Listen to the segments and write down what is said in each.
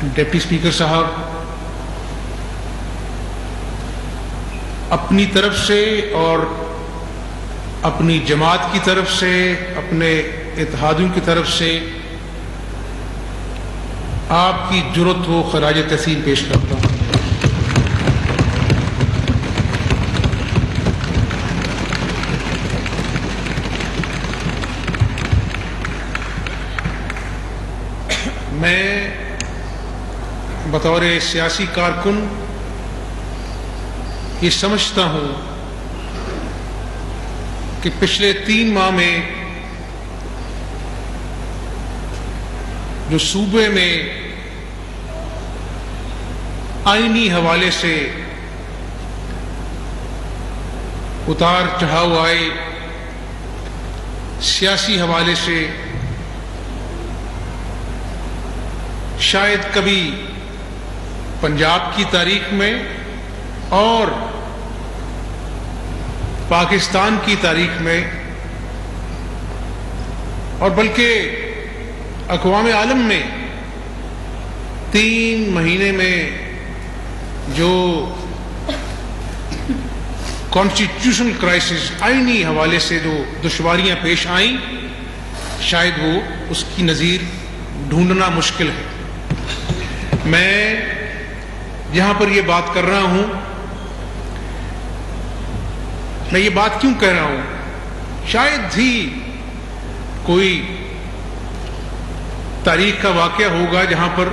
Deputy speaker صاحب، اپنی طرف سے اور اپنی جماعت کی طرف سے، اپنے اتحادیوں کی طرف سے آپ کی جرأت و خراج تحسین پیش کرتا ہوں۔ میں بطور سیاسی کارکن یہ سمجھتا ہوں کہ پچھلے 3 ماہ میں جو صوبے میں آئینی حوالے سے اتار چڑھاؤ آئے، سیاسی حوالے سے شاید کبھی پنجاب کی تاریخ میں اور پاکستان کی تاریخ میں اور بلکہ اقوام عالم میں 3 مہینے میں جو کانسٹیٹیوشنل کرائسس، آئینی حوالے سے جو دشواریاں پیش آئیں، شاید وہ اس کی نظیر ڈھونڈنا مشکل ہے۔ میں یہاں پر یہ بات کر رہا ہوں، میں یہ بات کیوں کہہ رہا ہوں؟ شاید ہی کوئی تاریخ کا واقعہ ہوگا جہاں پر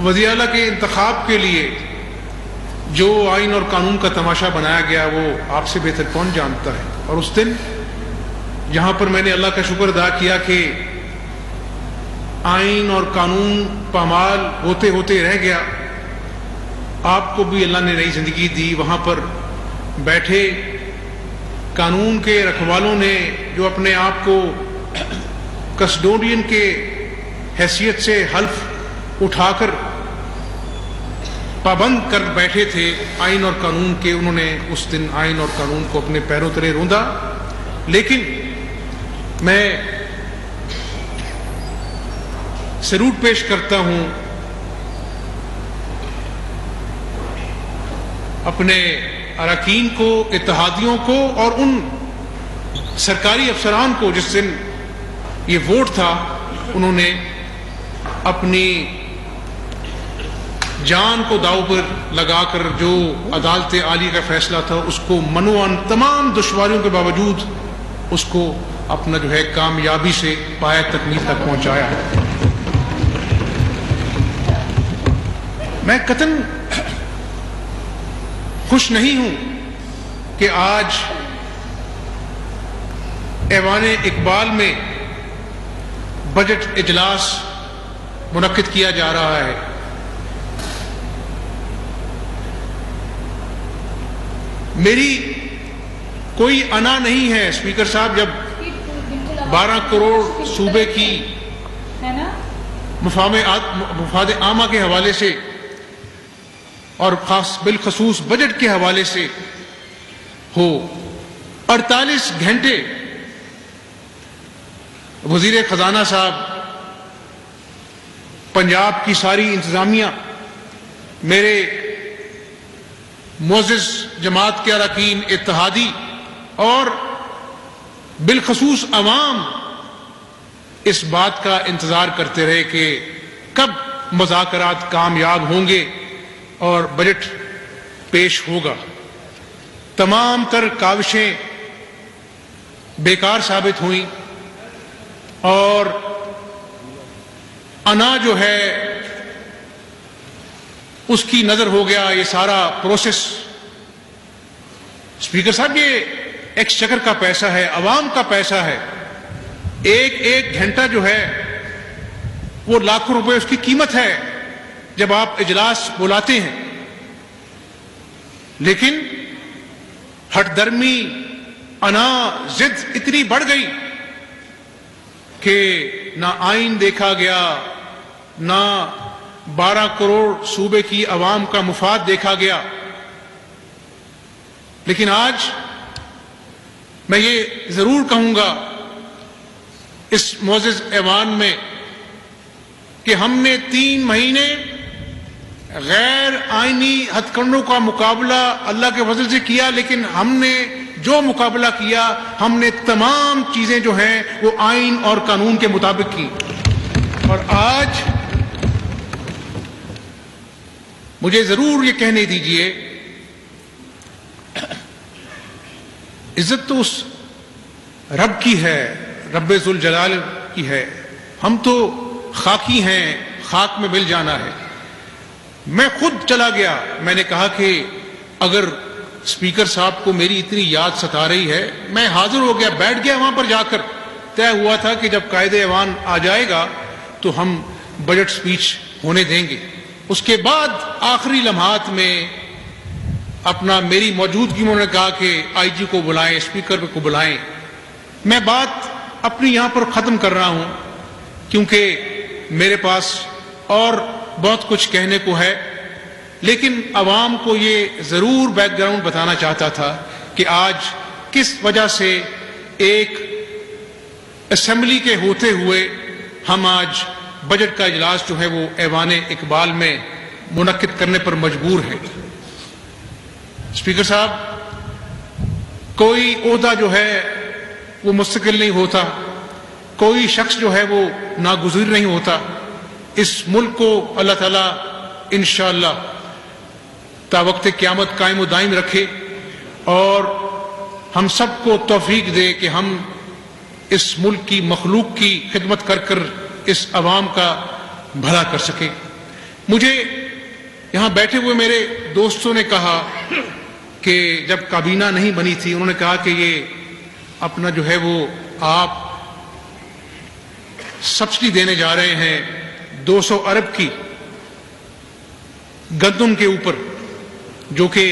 وزیر اعلیٰ کے انتخاب کے لیے جو آئین اور قانون کا تماشا بنایا گیا وہ آپ سے بہتر کون جانتا ہے۔ اور اس دن جہاں پر میں نے اللہ کا شکر ادا کیا کہ آئین اور قانون پامال ہوتے ہوتے رہ گیا، آپ کو بھی اللہ نے نئی زندگی دی، وہاں پر بیٹھے قانون کے رکھوالوں نے جو اپنے آپ کو کسٹوڈین کے حیثیت سے حلف اٹھا کر پابند کر بیٹھے تھے آئین اور قانون کے، انہوں نے اس دن آئین اور قانون کو اپنے پیروں تلے روندا۔ لیکن میں سلوٹ پیش کرتا ہوں اپنے اراکین کو، اتحادیوں کو اور ان سرکاری افسران کو جس دن یہ ووٹ تھا انہوں نے اپنی جان کو داؤ پر لگا کر جو عدالت عالیہ کا فیصلہ تھا اس کو منوان تمام دشواریوں کے باوجود اس کو اپنا جو ہے کامیابی سے پایہ تکمیل تک پہنچایا۔ میں قطعاً خوش نہیں ہوں کہ آج ایوان اقبال میں بجٹ اجلاس منعقد کیا جا رہا ہے۔ میری کوئی انا نہیں ہے اسپیکر صاحب، جب 12 کروڑ صوبے کی مفاد عامہ کے حوالے سے اور خاص بالخصوص بجٹ کے حوالے سے ہو، 48 گھنٹے وزیر خزانہ صاحب، پنجاب کی ساری انتظامیہ، میرے معزز جماعت کے اراکین، اتحادی اور بالخصوص عوام اس بات کا انتظار کرتے رہے کہ کب مذاکرات کامیاب ہوں گے اور بجٹ پیش ہوگا۔ تمام تر کاوشیں بیکار ثابت ہوئیں اور انا جو ہے اس کی نظر ہو گیا یہ سارا پروسیس۔ اسپیکر صاحب یہ ایکسچیکر کا پیسہ ہے، عوام کا پیسہ ہے، ایک ایک گھنٹہ جو ہے وہ لاکھوں روپے اس کی قیمت ہے جب آپ اجلاس بلاتے ہیں۔ لیکن ہٹ درمی، انا، ضد اتنی بڑھ گئی کہ نہ آئین دیکھا گیا، نہ 12 کروڑ صوبے کی عوام کا مفاد دیکھا گیا۔ لیکن آج میں یہ ضرور کہوں گا اس معزز ایوان میں کہ ہم نے 3 مہینے غیر آئینی ہتھ کنڈوں کا مقابلہ اللہ کے فضل سے کیا، لیکن ہم نے جو مقابلہ کیا ہم نے تمام چیزیں جو ہیں وہ آئین اور قانون کے مطابق کی۔ اور آج مجھے ضرور یہ کہنے دیجئے، عزت تو اس رب کی ہے، رب ذوالجلال کی ہے، ہم تو خاکی ہیں، خاک میں مل جانا ہے۔ میں خود چلا گیا، میں نے کہا کہ اگر اسپیکر صاحب کو میری اتنی یاد ستا رہی ہے، میں حاضر ہو گیا، بیٹھ گیا وہاں پر جا کر۔ طے ہوا تھا کہ جب قائد ایوان آ جائے گا تو ہم بجٹ سپیچ ہونے دیں گے۔ اس کے بعد آخری لمحات میں اپنا میری موجودگی میں انہوں نے کہا کہ آئی جی کو بلائیں، اسپیکر کو بلائیں۔ میں بات اپنی یہاں پر ختم کر رہا ہوں کیونکہ میرے پاس اور بہت کچھ کہنے کو ہے، لیکن عوام کو یہ ضرور بیک گراؤنڈ بتانا چاہتا تھا کہ آج کس وجہ سے ایک اسمبلی کے ہوتے ہوئے ہم آج بجٹ کا اجلاس جو ہے وہ ایوان اقبال میں منعقد کرنے پر مجبور ہیں۔ اسپیکر صاحب، کوئی عہدہ جو ہے وہ مستقل نہیں ہوتا، کوئی شخص جو ہے وہ ناگزیر نہیں ہوتا۔ اس ملک کو اللہ تعالیٰ انشاءاللہ تا وقت قیامت قائم و دائم رکھے اور ہم سب کو توفیق دے کہ ہم اس ملک کی مخلوق کی خدمت کر کر اس عوام کا بھلا کر سکیں۔ مجھے یہاں بیٹھے ہوئے میرے دوستوں نے کہا کہ جب کابینہ نہیں بنی تھی، انہوں نے کہا کہ یہ اپنا جو ہے وہ آپ سبسڈی دینے جا رہے ہیں 200 ارب کی گندم کے اوپر، جو کہ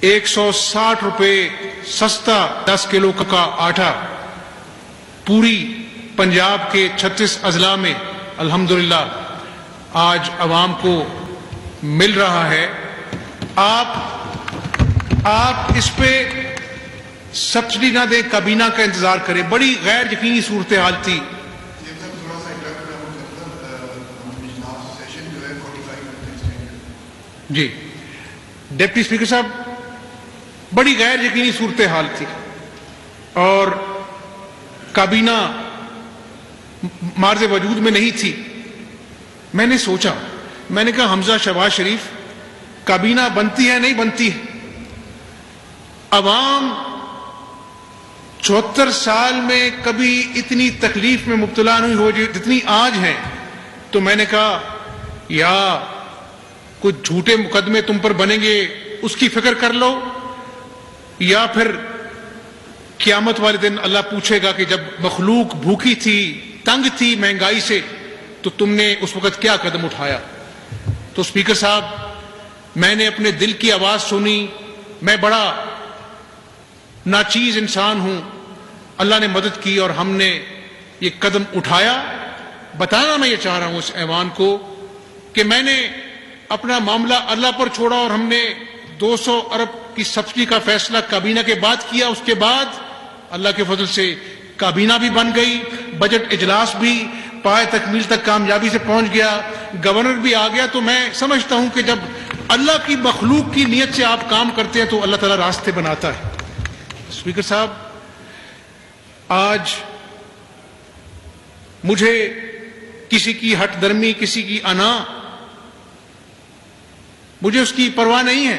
160 روپے سستا 10 کلو کا آٹا پوری پنجاب کے 36 اضلاع میں الحمدللہ آج عوام کو مل رہا ہے۔ آپ اس پہ سبسڈی نہ دیں، کابینہ کا انتظار کریں۔ بڑی غیر یقینی صورتحال تھی۔ جی ڈپٹی اسپیکر صاحب، بڑی غیر یقینی صورتحال تھی اور کابینہ مارز وجود میں نہیں تھی۔ میں نے سوچا، میں نے کہا حمزہ شہباز شریف، کابینہ بنتی ہے نہیں بنتی ہے؟ عوام 74 سال میں کبھی اتنی تکلیف میں مبتلا نہیں ہو جتنی آج ہیں۔ تو میں نے کہا یا کچھ جھوٹے مقدمے تم پر بنیں گے اس کی فکر کر لو، یا پھر قیامت والے دن اللہ پوچھے گا کہ جب مخلوق بھوکی تھی، تنگ تھی مہنگائی سے، تو تم نے اس وقت کیا قدم اٹھایا؟ تو اسپیکر صاحب، میں نے اپنے دل کی آواز سنی۔ میں بڑا ناچیز انسان ہوں، اللہ نے مدد کی اور ہم نے یہ قدم اٹھایا۔ بتانا میں یہ چاہ رہا ہوں اس ایوان کو کہ میں نے اپنا معاملہ اللہ پر چھوڑا اور ہم نے 200 ارب کی سبسڈی کا فیصلہ کابینہ کے بعد کیا۔ اس کے بعد اللہ کے فضل سے کابینہ بھی بن گئی، بجٹ اجلاس بھی پائے تکمیل تک کامیابی سے پہنچ گیا، گورنر بھی آ گیا۔ تو میں سمجھتا ہوں کہ جب اللہ کی مخلوق کی نیت سے آپ کام کرتے ہیں تو اللہ تعالیٰ راستے بناتا ہے۔ اسپیکر صاحب، آج مجھے کسی کی ہٹ درمی، کسی کی انا، مجھے اس کی پرواہ نہیں ہے۔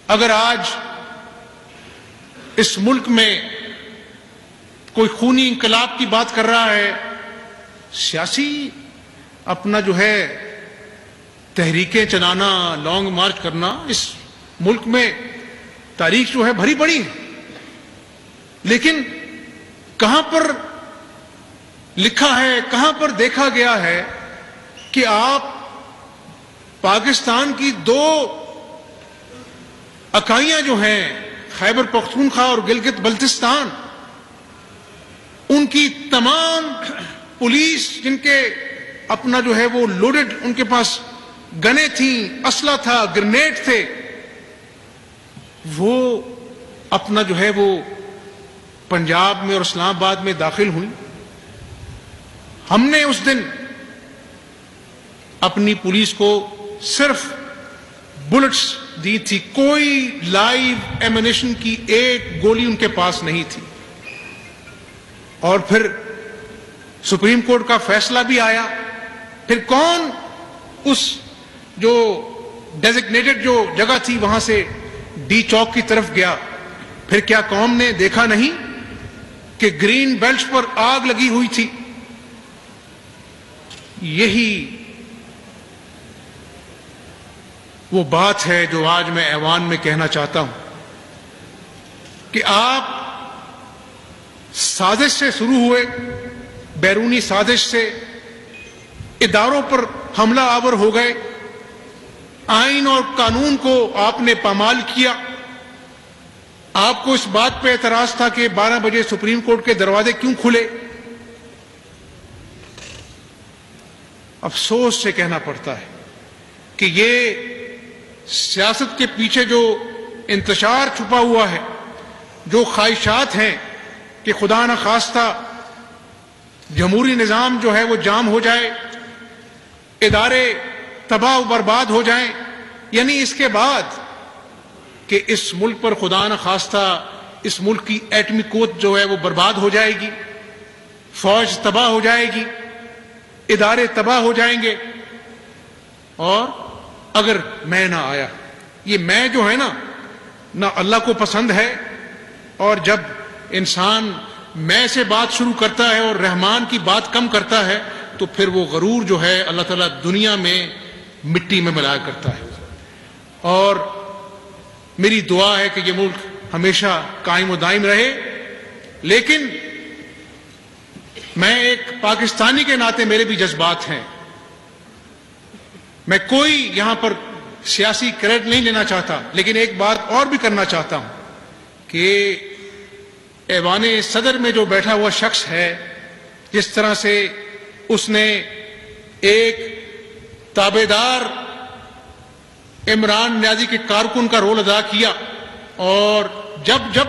اگر آج اس ملک میں کوئی خونی انقلاب کی بات کر رہا ہے، سیاسی اپنا جو ہے تحریکیں چلانا، لانگ مارچ کرنا، اس ملک میں تاریخ جو ہے بھری پڑی ہے، لیکن کہاں پر لکھا ہے، کہاں پر دیکھا گیا ہے کہ آپ پاکستان کی 2 اکائیاں جو ہیں، خیبر پختونخوا اور گلگت بلتستان، ان کی تمام پولیس، جن کے اپنا جو ہے وہ لوڈڈ، ان کے پاس گنیں تھیں، اسلحہ تھا، گرنیڈ تھے، وہ اپنا جو ہے وہ پنجاب میں اور اسلام آباد میں داخل ہوئی۔ ہم نے اس دن اپنی پولیس کو صرف بلٹس دی تھی، کوئی لائیو ایمونیشن کی ایک گولی ان کے پاس نہیں تھی. اور پھر سپریم کورٹ کا فیصلہ بھی آیا. پھر کون اس جو ڈیزگنیٹڈ جو جگہ تھی وہاں سے ڈی چوک کی طرف گیا؟ پھر کیا قوم نے دیکھا نہیں کہ گرین بیلٹ پر آگ لگی ہوئی تھی؟ یہی وہ بات ہے جو آج میں ایوان میں کہنا چاہتا ہوں کہ آپ سازش سے شروع ہوئے، بیرونی سازش سے اداروں پر حملہ آور ہو گئے، آئین اور قانون کو آپ نے پامال کیا. آپ کو اس بات پہ اعتراض تھا کہ 12 بجے سپریم کورٹ کے دروازے کیوں کھلے. افسوس سے کہنا پڑتا ہے کہ یہ سیاست کے پیچھے جو انتشار چھپا ہوا ہے، جو خواہشات ہیں کہ خدا نخواستہ جمہوری نظام جو ہے وہ جام ہو جائے، ادارے تباہ و برباد ہو جائیں، یعنی اس کے بعد کہ اس ملک پر خدا نخواستہ اس ملک کی ایٹمی قوت جو ہے وہ برباد ہو جائے گی، فوج تباہ ہو جائے گی، ادارے تباہ ہو جائیں گے. اور اگر میں نہ آیا، یہ میں جو ہے نہ اللہ کو پسند ہے. اور جب انسان میں سے بات شروع کرتا ہے اور رحمان کی بات کم کرتا ہے تو پھر وہ غرور جو ہے اللہ تعالیٰ دنیا میں مٹی میں ملایا کرتا ہے. اور میری دعا ہے کہ یہ ملک ہمیشہ قائم و دائم رہے. لیکن میں ایک پاکستانی کے ناطے میرے بھی جذبات ہیں. میں کوئی یہاں پر سیاسی کریڈٹ نہیں لینا چاہتا، لیکن ایک بات اور بھی کرنا چاہتا ہوں کہ ایوان صدر میں جو بیٹھا ہوا شخص ہے، جس طرح سے اس نے ایک تابعدار عمران نیازی کے کارکن کا رول ادا کیا، اور جب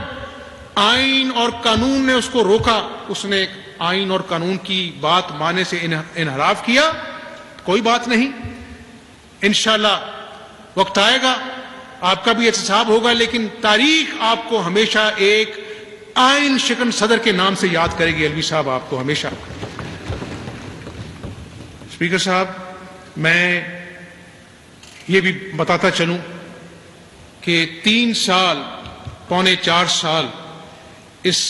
آئین اور قانون نے اس کو روکا، اس نے آئین اور قانون کی بات ماننے سے انحراف کیا. کوئی بات نہیں، انشاءاللہ وقت آئے گا، آپ کا بھی احتساب ہوگا، لیکن تاریخ آپ کو ہمیشہ ایک آئین شکن صدر کے نام سے یاد کرے گی. الوی صاحب آپ کو ہمیشہ. اسپیکر صاحب، میں یہ بھی بتاتا چلوں کہ 3 سال، پونے 4 سال اس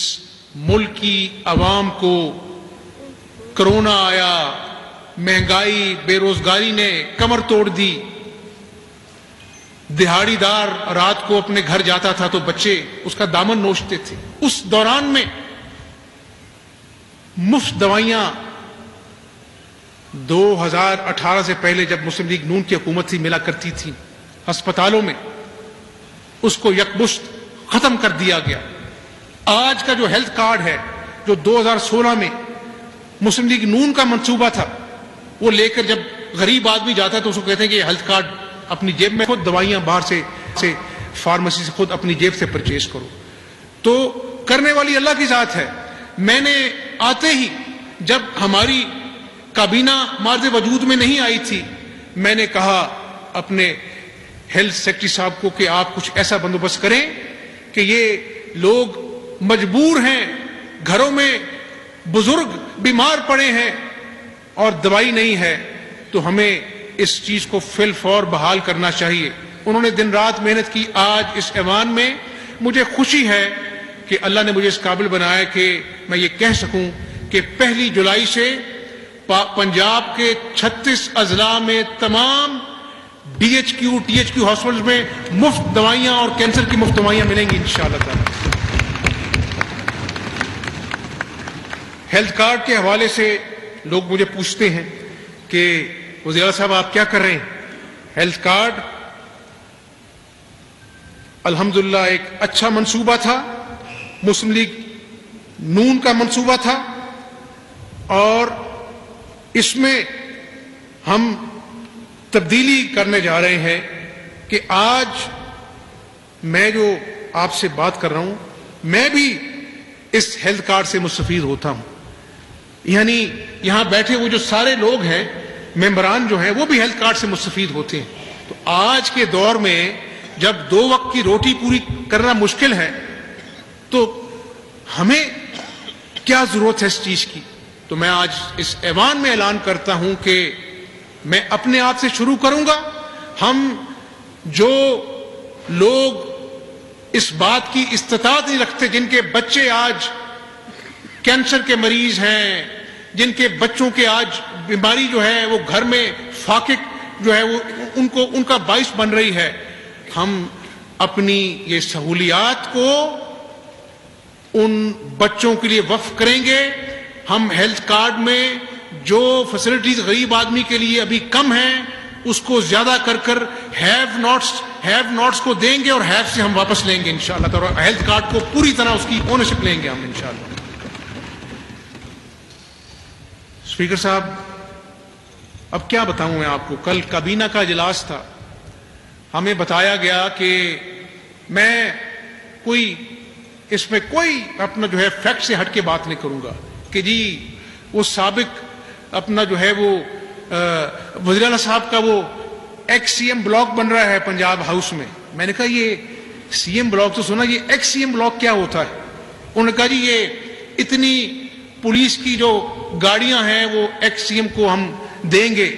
ملک کی عوام کو کرونا آیا، مہنگائی، بے روزگاری نے کمر توڑ دی. دہاڑی دار رات کو اپنے گھر جاتا تھا تو بچے اس کا دامن نوچتے تھے. اس دوران میں مفت دوائیاں 2018 سے پہلے جب مسلم لیگ نون کی حکومت تھی ملا کرتی تھی ہسپتالوں میں، اس کو یکمشت ختم کر دیا گیا. آج کا جو ہیلتھ کارڈ ہے، جو 2016 میں مسلم لیگ نون کا منصوبہ تھا، وہ لے کر جب غریب آدمی جاتا ہے تو اس کو کہتے ہیں کہ یہ ہیلتھ کارڈ اپنی جیب میں خود دوائیاں باہر سے فارمیسی سے خود اپنی جیب سے پرچیز کرو. تو کرنے والی اللہ کی ذات ہے. میں نے آتے ہی جب ہماری کابینہ مارز وجود میں نہیں آئی تھی، میں نے کہا اپنے ہیلتھ سیکرٹری صاحب کو کہ آپ کچھ ایسا بندوبست کریں کہ یہ لوگ مجبور ہیں، گھروں میں بزرگ بیمار پڑے ہیں اور دوائی نہیں ہے، تو ہمیں اس چیز کو فی الفور بحال کرنا چاہیے. انہوں نے دن رات محنت کی. آج اس ایوان میں مجھے خوشی ہے کہ اللہ نے مجھے اس قابل بنایا کہ میں یہ کہہ سکوں کہ 1 جولائی سے پنجاب کے 36 اضلاع میں تمام DHQ ہاسپٹل میں مفت دوائیاں اور کینسر کی مفت دوائیاں ملیں گی انشاءاللہ تعالی. ہیلتھ کارڈ کے حوالے سے لوگ مجھے پوچھتے ہیں کہ وزیر اعلیٰ صاحب آپ کیا کر رہے ہیں. ہیلتھ کارڈ الحمدللہ ایک اچھا منصوبہ تھا، مسلم لیگ نون کا منصوبہ تھا، اور اس میں ہم تبدیلی کرنے جا رہے ہیں کہ آج میں جو آپ سے بات کر رہا ہوں، میں بھی اس ہیلتھ کارڈ سے مستفید ہوتا ہوں. یعنی یہاں بیٹھے وہ جو سارے لوگ ہیں ممبران جو ہیں وہ بھی ہیلتھ کارڈ سے مستفید ہوتے ہیں. تو آج کے دور میں جب 2 وقت کی روٹی پوری کرنا مشکل ہے تو ہمیں کیا ضرورت ہے اس چیز کی. تو میں آج اس ایوان میں اعلان کرتا ہوں کہ میں اپنے آپ سے شروع کروں گا. ہم جو لوگ اس بات کی استطاعت نہیں رکھتے، جن کے بچے آج کینسر کے مریض ہیں، جن کے بچوں کے آج بیماری جو ہے وہ گھر میں فاقق جو ہے وہ ان کا باعث بن رہی ہے، ہم اپنی یہ سہولیات کو ان بچوں کے لیے وقف کریں گے. ہم ہیلتھ کارڈ میں جو فیسلٹیز غریب آدمی کے لیے ابھی کم ہیں اس کو زیادہ کر ہیو ناٹس کو دیں گے اور ہیو سے ہم واپس لیں گے انشاءاللہ تعالی. ہیلتھ کارڈ کو پوری طرح اس کی اونرشپ لیں گے ہم انشاءاللہ. اسپیکر صاحب، اب کیا بتاؤں میں آپ کو، کل کابینہ کا اجلاس تھا، ہمیں بتایا گیا کہ میں اس میں کوئی اپنا جو ہے فیکٹ سے ہٹ کے بات نہیں کروں گا کہ جی وہ سابق اپنا جو ہے وہ وزیر اعلیٰ صاحب کا وہ ایکس سی ایم بلاک بن رہا ہے پنجاب ہاؤس میں. میں نے کہا یہ سی ایم بلاک تو سنا، یہ ایکس سی ایم بلاک کیا ہوتا ہے؟ انہوں نے کہا جی یہ اتنی پولیس کی جو گاڑیاں ہیں وہ ایکس سی ایم کو ہم دیں گے،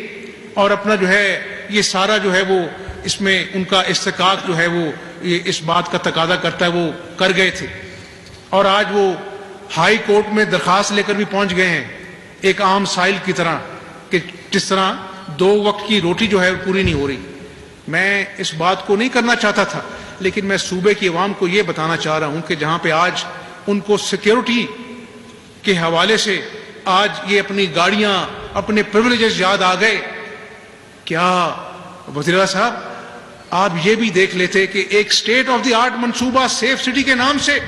اور اپنا جو ہے یہ سارا جو ہے وہ اس میں ان کا استحقاق جو ہے وہ اس بات کا تقاضا کرتا ہے، وہ کر گئے تھے. اور آج وہ ہائی کورٹ میں درخواست لے کر بھی پہنچ گئے ہیں ایک عام سائل کی طرح کہ جس طرح 2 وقت کی روٹی جو ہے پوری نہیں ہو رہی. میں اس بات کو نہیں کرنا چاہتا تھا، لیکن میں صوبے کی عوام کو یہ بتانا چاہ رہا ہوں کہ جہاں پہ آج ان کو سیکیورٹی کے حوالے سے آج یہ اپنی گاڑیاں اپنے پریولیجز یاد آ گئے. کیا وزیر اعلیٰ صاحب آپ یہ بھی دیکھ لیتے کہ ایک اسٹیٹ آف دی آرٹ منصوبہ سیف سٹی کے نام سے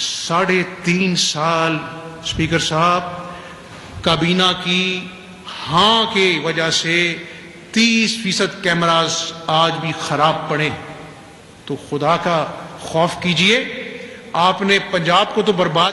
3.5 سال اسپیکر صاحب کابینہ کی ہاں کی وجہ سے 30% کیمراز آج بھی خراب پڑے. تو خدا کا خوف کیجئے، آپ نے پنجاب کو تو برباد